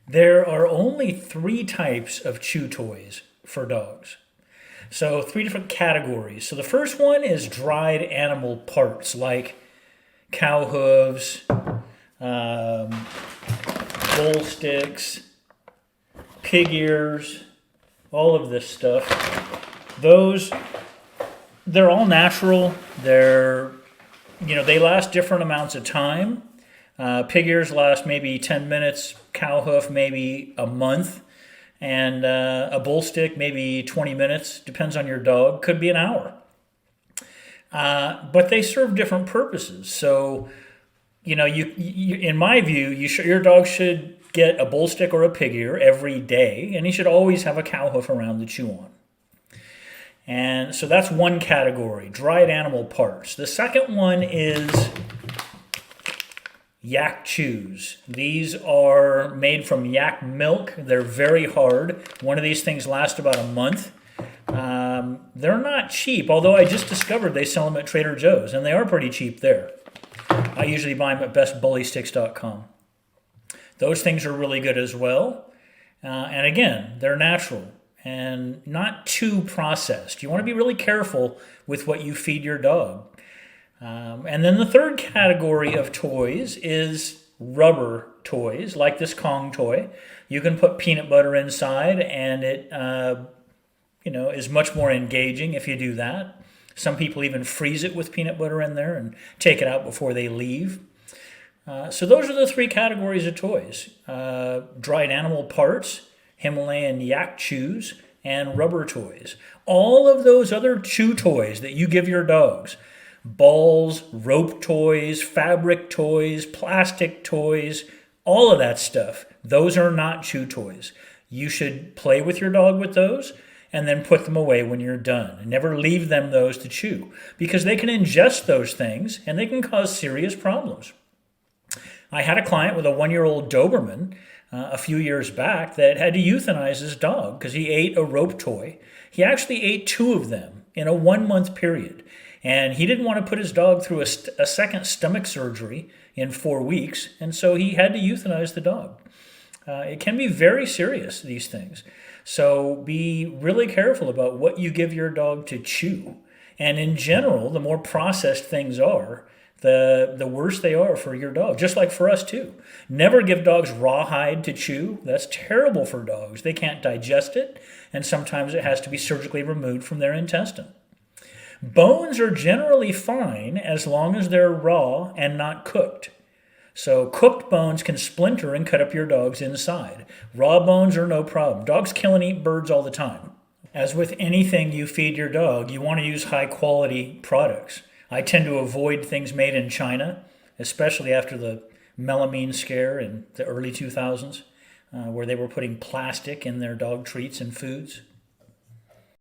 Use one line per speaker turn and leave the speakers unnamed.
There are only three types of chew toys for dogs. So, three different categories. So, the first one is dried animal parts like cow hooves, um, bull sticks, pig ears, all of this stuff. Those, they're all natural. They last different amounts of time. Pig ears last maybe 10 minutes, cow hoof maybe a month, and a bull stick maybe 20 minutes. Depends on your dog. Could be an hour. But they serve different purposes. So, in my view, your dog should get a bull stick or a pig ear every day, and he should always have a cow hoof around to chew on. And so that's one category, dried animal parts. The second one is yak chews. These are made from yak milk. They're very hard. One of these things lasts about a month. They're not cheap, although I just discovered they sell them at Trader Joe's, and they are pretty cheap there. I usually buy them at bestbullysticks.com. Those things are really good as well. And again, they're natural and not too processed. You want to be really careful with what you feed your dog. And then the third category of toys is rubber toys, like this Kong toy. You can put peanut butter inside, and it is much more engaging if you do that. Some people even freeze it with peanut butter in there and take it out before they leave. So those are the three categories of toys: dried animal parts, Himalayan yak chews, and rubber toys. All of those other chew toys that you give your dogs, balls, rope toys, fabric toys, plastic toys, all of that stuff, those are not chew toys. You should play with your dog with those and then put them away when you're done. And never leave them those to chew, because they can ingest those things and they can cause serious problems. I had a client with a 1-year-old Doberman a few years back that had to euthanize his dog because he ate a rope toy. He actually ate two of them in a 1-month period. And he didn't want to put his dog through a second stomach surgery in 4 weeks, and so he had to euthanize the dog. It can be very serious, these things. So be really careful about what you give your dog to chew. And in general, the more processed things are, the worse they are for your dog, just like for us too. Never give dogs rawhide to chew. That's terrible for dogs. They can't digest it, and sometimes it has to be surgically removed from their intestine. Bones are generally fine as long as they're raw and not cooked. So cooked bones can splinter and cut up your dog's inside. Raw bones are no problem. Dogs kill and eat birds all the time. As with anything you feed your dog, you want to use high quality products. I tend to avoid things made in China, especially after the melamine scare in the early 2000s, where they were putting plastic in their dog treats and foods.